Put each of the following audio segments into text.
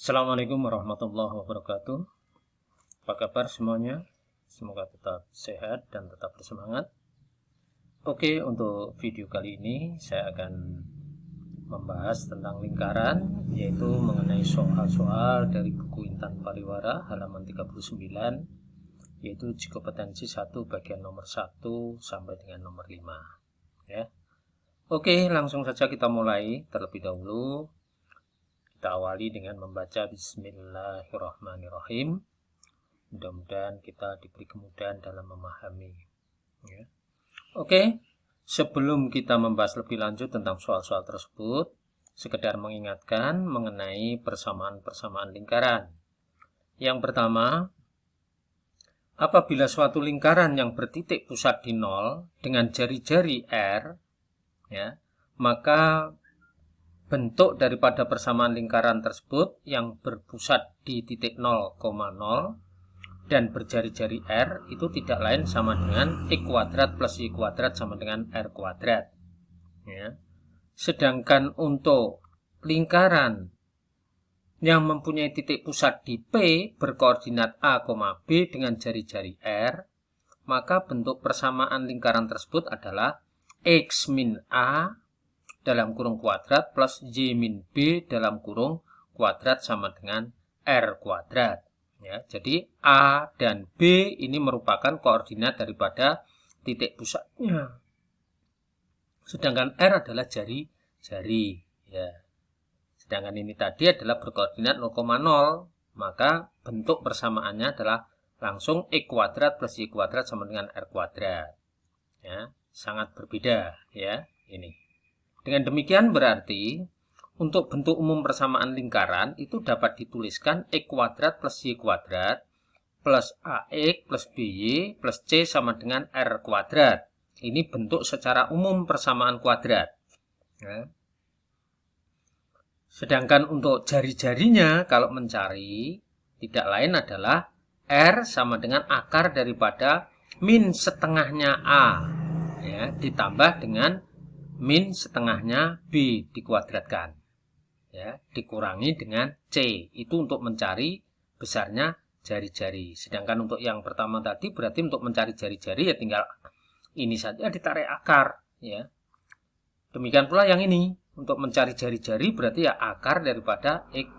Assalamualaikum warahmatullahi wabarakatuh. Apa kabar semuanya? Semoga tetap sehat dan tetap bersemangat. Oke, untuk video kali ini saya akan membahas tentang lingkaran, yaitu mengenai soal-soal dari buku Intan Pariwara halaman 39, yaitu uji kompetensi 1 bagian nomor 1 sampai dengan nomor 5. Ya. Oke, langsung saja kita mulai terlebih dahulu. Kita awali dengan membaca Bismillahirrahmanirrahim. Mudah-mudahan kita diberi kemudahan dalam memahami. Ya. Oke, sebelum kita membahas lebih lanjut tentang soal-soal tersebut, sekedar mengingatkan mengenai persamaan-persamaan lingkaran. Yang pertama, apabila suatu lingkaran yang bertitik pusat di 0 dengan jari-jari R, ya, maka bentuk daripada persamaan lingkaran tersebut yang berpusat di titik 0,0 dan berjari-jari R itu tidak lain sama dengan X kuadrat plus Y kuadrat sama dengan R kuadrat. Ya. Sedangkan untuk lingkaran yang mempunyai titik pusat di P berkoordinat A, B dengan jari-jari R, maka bentuk persamaan lingkaran tersebut adalah X min A dalam kurung kuadrat plus Y min B dalam kurung kuadrat sama dengan R kuadrat. Ya, jadi A dan B ini merupakan koordinat daripada titik pusatnya. Sedangkan R adalah jari-jari. Ya. Sedangkan ini tadi adalah berkoordinat 0,0. Maka bentuk persamaannya adalah langsung X kuadrat plus Y kuadrat sama dengan R kuadrat. Ya, sangat berbeda ya ini. Dengan demikian berarti untuk bentuk umum persamaan lingkaran itu dapat dituliskan X kuadrat plus Y kuadrat plus AX plus BY plus C sama dengan R kuadrat. Ini bentuk secara umum persamaan kuadrat. Ya. Sedangkan untuk jari-jarinya kalau mencari tidak lain adalah R sama dengan akar daripada min setengahnya A ya, ditambah dengan min setengahnya B dikuadratkan. Ya, dikurangi dengan C. Itu untuk mencari besarnya jari-jari. Sedangkan untuk yang pertama tadi berarti untuk mencari jari-jari ya tinggal ini saja ditarik akar. Ya. Demikian pula yang ini. Untuk mencari jari-jari berarti ya akar daripada X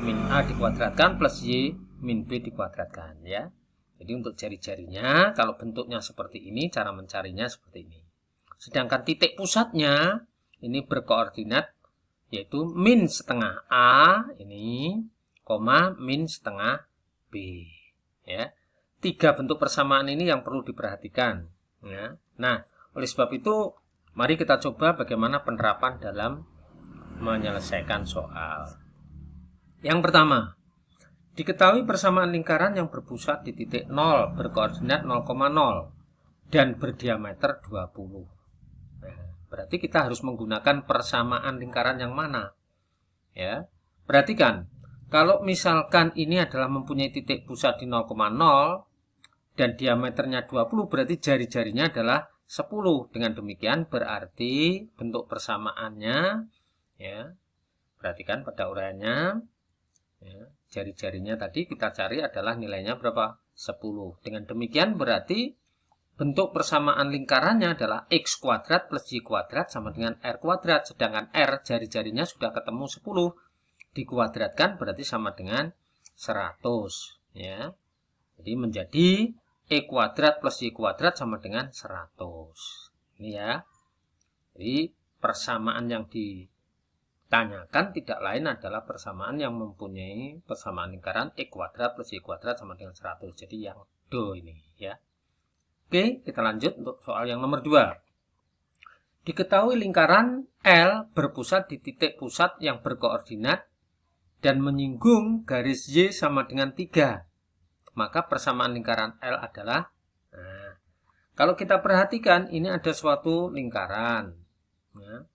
min A dikuadratkan plus Y min B dikuadratkan. Ya. Jadi untuk jari-jarinya kalau bentuknya seperti ini, cara mencarinya seperti ini. Sedangkan titik pusatnya ini berkoordinat yaitu min setengah A ini, min setengah B. Ya. 3 bentuk persamaan ini yang perlu diperhatikan. Ya. Nah, oleh sebab itu, mari kita coba bagaimana penerapan dalam menyelesaikan soal. Yang pertama, diketahui persamaan lingkaran yang berpusat di titik 0 berkoordinat 0,0 dan berdiameter 20. Berarti kita harus menggunakan persamaan lingkaran yang mana? Ya. Perhatikan, kalau misalkan ini adalah mempunyai titik pusat di 0,0 dan diameternya 20, berarti jari-jarinya adalah 10. Dengan demikian berarti bentuk persamaannya, ya, perhatikan pada uraiannya, ya, jari-jarinya tadi kita cari adalah nilainya berapa? 10. Dengan demikian berarti bentuk persamaan lingkarannya adalah X kuadrat plus Y kuadrat sama dengan R kuadrat. Sedangkan R jari-jarinya sudah ketemu 10. Dikuadratkan berarti sama dengan 100. Ya. Jadi menjadi E kuadrat plus Y kuadrat sama dengan 100. Ini ya. Jadi persamaan yang ditanyakan tidak lain adalah persamaan yang mempunyai persamaan lingkaran X kuadrat plus Y kuadrat sama dengan 100. Jadi yang do ini ya. Oke, kita lanjut untuk soal yang nomor 2. Diketahui lingkaran L berpusat di titik pusat yang berkoordinat dan menyinggung garis Y sama dengan 3. Maka persamaan lingkaran L adalah, nah, kalau kita perhatikan ini ada suatu lingkaran ya,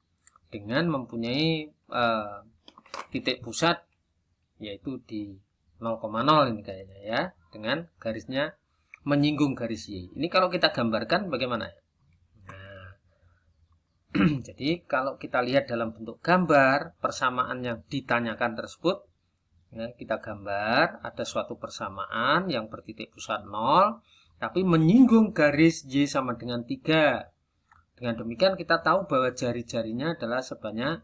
dengan mempunyai titik pusat yaitu di 0,0 ini kayaknya ya, dengan garisnya menyinggung garis Y. Ini kalau kita gambarkan bagaimana? Nah, jadi kalau kita lihat dalam bentuk gambar, persamaan yang ditanyakan tersebut Ya, kita gambar ada suatu persamaan yang bertitik pusat 0, tapi menyinggung garis Y sama dengan 3. Dengan demikian kita tahu bahwa jari-jarinya adalah sebanyak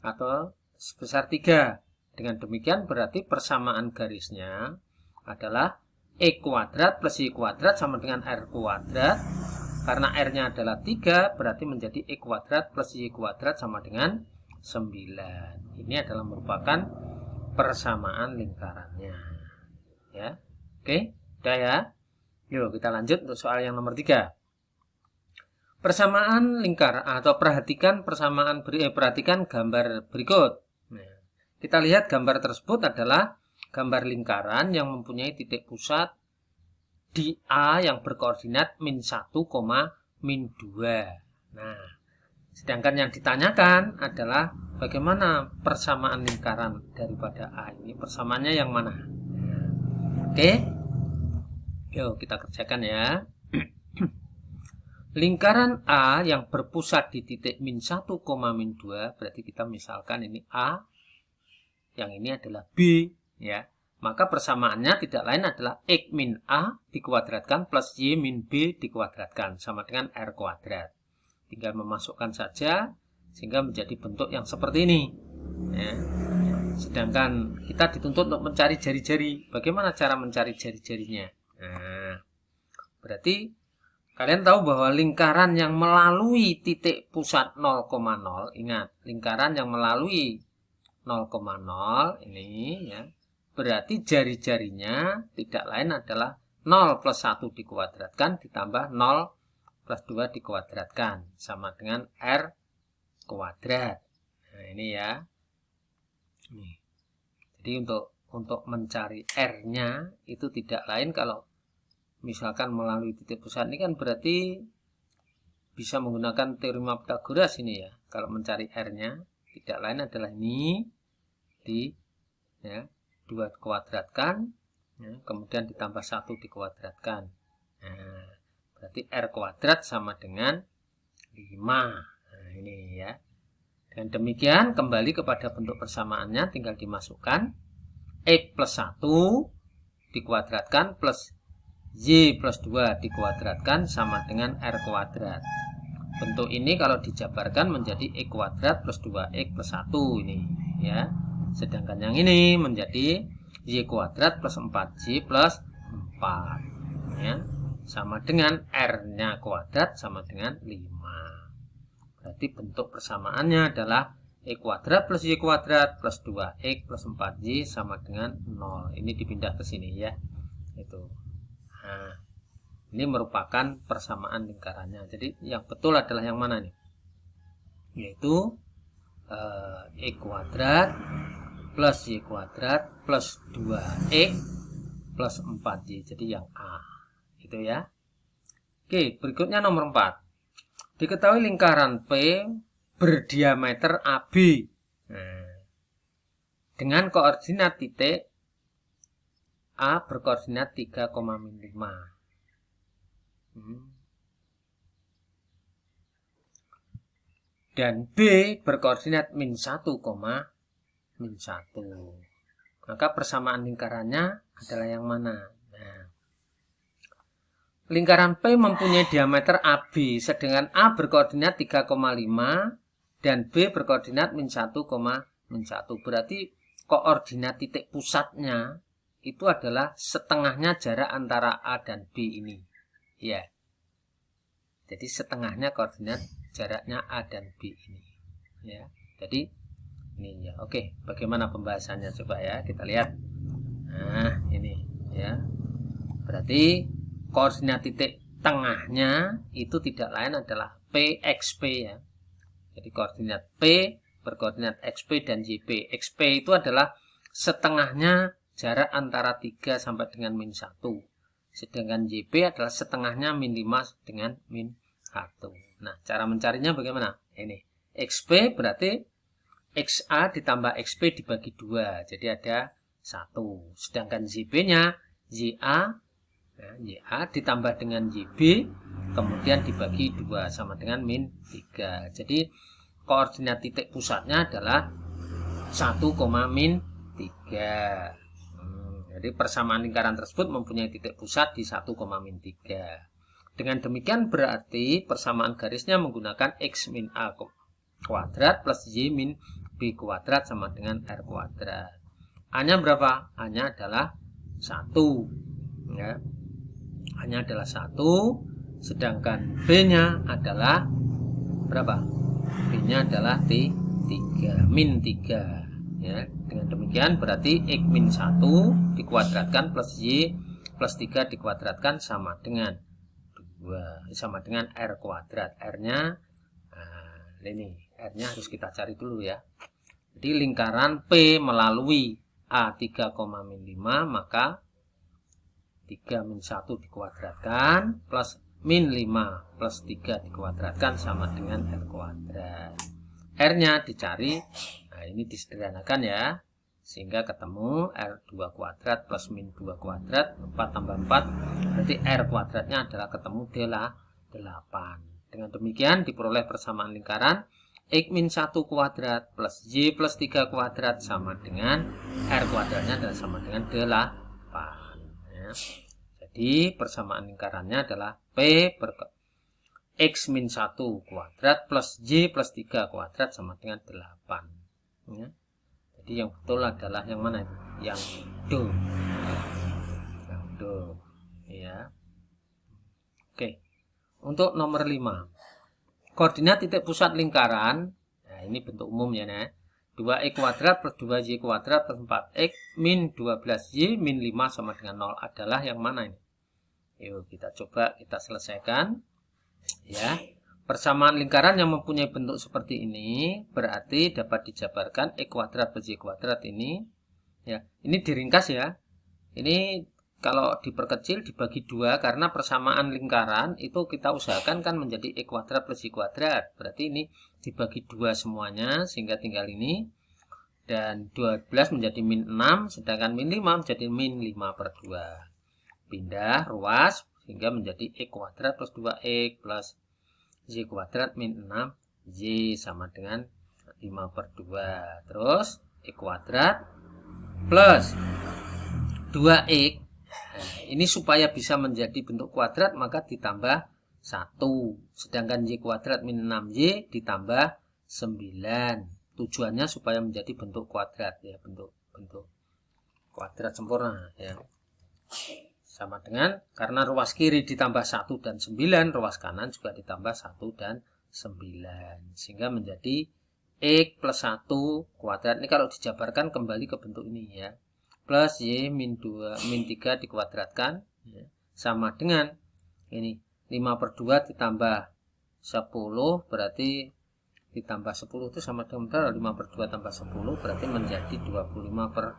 atau sebesar 3. Dengan demikian berarti persamaan garisnya adalah E kuadrat plus Y kuadrat sama dengan R kuadrat. Karena R-nya adalah 3, berarti menjadi E kuadrat plus Y kuadrat sama dengan 9. Ini adalah merupakan persamaan lingkarannya. Ya. Oke, udah ya. Yuk kita lanjut untuk soal yang nomor 3. Persamaan lingkaran atau perhatikan gambar berikut. Nah, kita lihat gambar tersebut adalah gambar lingkaran yang mempunyai titik pusat di A yang berkoordinat min 1, min 2. Nah, sedangkan yang ditanyakan adalah bagaimana persamaan lingkaran daripada A ini. Persamaannya yang mana? Nah, oke. Yuk kita kerjakan ya. Lingkaran A yang berpusat di titik min 1, min 2, berarti kita misalkan ini A, yang ini adalah B, ya. Maka persamaannya tidak lain adalah X min A dikuadratkan plus Y min B dikuadratkan, sama dengan R kuadrat. Tinggal memasukkan saja, sehingga menjadi bentuk yang seperti ini. Ya. Sedangkan kita dituntut untuk mencari jari-jari. Bagaimana cara mencari jari-jarinya? Nah, berarti kalian tahu bahwa lingkaran yang melalui titik pusat 0,0, ingat, lingkaran yang melalui 0,0 ini ya, berarti jari-jarinya tidak lain adalah 0 plus 1 dikuadratkan ditambah 0 plus 2 dikuadratkan sama dengan R kuadrat. Nah, ini ya. Nih. Jadi untuk mencari R-nya itu tidak lain kalau misalkan melalui titik pusat ini kan berarti bisa menggunakan teorema Pythagoras ini ya. Kalau mencari R-nya tidak lain adalah ini di ya 2 dikuadratkan ya, kemudian ditambah 1 dikuadratkan. Nah, berarti R kuadrat sama dengan 5. Nah, ini ya. Dan demikian kembali kepada bentuk persamaannya tinggal dimasukkan X plus 1 dikuadratkan plus Y plus 2 dikuadratkan sama dengan R kuadrat. Bentuk ini kalau dijabarkan menjadi X kuadrat plus 2X plus 1 ini ya. Sedangkan yang ini menjadi Y kuadrat plus 4Y plus 4 ya. Sama dengan R-nya kuadrat sama dengan 5. Berarti bentuk persamaannya adalah X kuadrat plus Y kuadrat plus 2X plus 4Y sama dengan 0. Ini dipindah ke sini ya. Itu. Nah, ini merupakan persamaan lingkarannya. Jadi yang betul adalah yang mana nih? Yaitu X kuadrat plus Y kuadrat plus 2X plus 4Y. Jadi yang A. Itu ya. Oke, berikutnya nomor 4. Diketahui lingkaran P berdiameter AB. Nah, dengan koordinat titik A berkoordinat 3,5. Dan B berkoordinat min 1, min 1. Maka persamaan lingkarannya adalah yang mana? Nah, lingkaran P mempunyai diameter AB, sedangkan A berkoordinat 3,5 dan B berkoordinat min 1, min 1. Berarti koordinat titik pusatnya itu adalah setengahnya jarak antara A dan B ini. Ya. Jadi setengahnya koordinat jaraknya A dan B ini. Ya. Jadi ini ya. Oke, bagaimana pembahasannya coba ya, kita lihat. Nah, ini ya. Berarti koordinat titik tengahnya itu tidak lain adalah PXP ya. Jadi koordinat P berkoordinat XP dan YP. XP itu adalah setengahnya jarak antara 3 sampai dengan min 1. Sedangkan YP adalah setengahnya min 5 dengan min 1. Nah, cara mencarinya bagaimana? Ini. XP berarti XA ditambah XP dibagi 2. Jadi ada 1. Sedangkan YP-nya YA, ya, YA ditambah dengan YB kemudian dibagi 2 sama dengan min 3. Jadi koordinat titik pusatnya adalah 1, min 3. Jadi persamaan lingkaran tersebut mempunyai titik pusat di 1, min 3. Dengan demikian berarti persamaan garisnya menggunakan x min a kuadrat plus y min b kuadrat sama dengan r kuadrat. A-nya berapa? A-nya adalah 1. Ya. A-nya adalah 1, sedangkan B-nya adalah berapa? B-nya adalah 3, min 3. Ya. Dengan demikian berarti x min 1 dikuadratkan plus y plus 3 dikuadratkan sama dengan 2, sama dengan r kuadrat. R-nya, nah, ini R-nya harus kita cari dulu ya. Jadi lingkaran P melalui A3, min 5, maka 3 min 1 dikuadratkan plus min 5 plus 3 dikuadratkan sama dengan R kuadrat. R-nya dicari, nah ini disederhanakan ya, sehingga ketemu R2 kuadrat plus min 2 kuadrat, 4 tambah 4, berarti R kuadratnya adalah ketemu 8. Dengan demikian diperoleh persamaan lingkaran x min 1 kuadrat plus y plus 3 kuadrat sama dengan R kuadratnya adalah sama dengan 8. Ya. Jadi persamaan lingkarannya adalah P per x min 1 kuadrat plus y plus 3 kuadrat sama dengan 8. Ya. Jadi yang betul adalah yang mana itu? Yang do. Yang do. Ya. Oke. Untuk nomor 5. Koordinat titik pusat lingkaran, nah ini bentuk umum ya, nah. 2x kuadrat plus 2y kuadrat plus 4x min 12y min 5 sama dengan 0 adalah yang mana ini? Yuk kita coba kita selesaikan. Ya, persamaan lingkaran yang mempunyai bentuk seperti ini berarti dapat dijabarkan x kuadrat plus y kuadrat ini. Ya, ini diringkas ya. Ini kalau diperkecil dibagi 2 karena persamaan lingkaran itu kita usahakan kan menjadi x kuadrat plus y kuadrat. Berarti ini dibagi 2 semuanya sehingga tinggal ini. Dan 12 menjadi min 6 sedangkan min 5 menjadi min 5 per 2. Pindah ruas sehingga menjadi x kuadrat plus 2x plus y kuadrat min 6y sama dengan 5 per 2. Terus x kuadrat plus 2x. Nah, ini supaya bisa menjadi bentuk kuadrat maka ditambah 1. Sedangkan y kuadrat min 6y ditambah 9. Tujuannya supaya menjadi bentuk kuadrat ya, bentuk kuadrat sempurna ya. Sama dengan karena ruas kiri ditambah 1 dan 9, ruas kanan juga ditambah 1 dan 9. Sehingga menjadi x plus 1 kuadrat. Ini kalau dijabarkan kembali ke bentuk ini ya. Plus y min 2 min 3 dikuadratkan ya, sama dengan ini 5 per 2 ditambah 10 berarti ditambah 10 itu sama dengan 5 per 2 tambah 10 berarti menjadi 25 per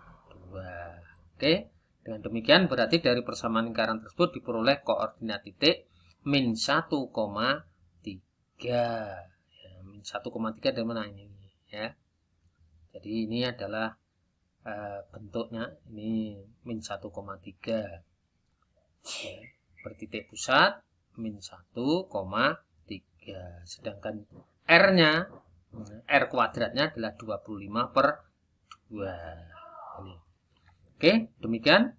2. Oke, dengan demikian berarti dari persamaan lingkaran tersebut diperoleh koordinat titik min 1,3 ya, min 1,3 dari mana ini ya. Jadi ini adalah bentuknya ini min 1,3 ya, bertitik pusat min 1,3 sedangkan R-nya R kuadratnya adalah 25 per 2 ini. Oke, demikian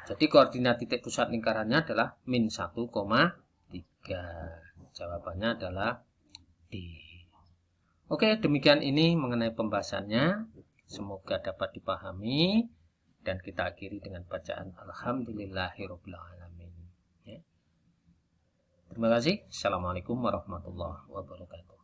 jadi koordinat titik pusat lingkarannya adalah min 1,3. Jawabannya adalah D. Oke, demikian ini mengenai pembahasannya. Semoga dapat dipahami dan kita akhiri dengan bacaan Alhamdulillahirabbil alamin. Ya. Terima kasih. Assalamualaikum warahmatullahi wabarakatuh.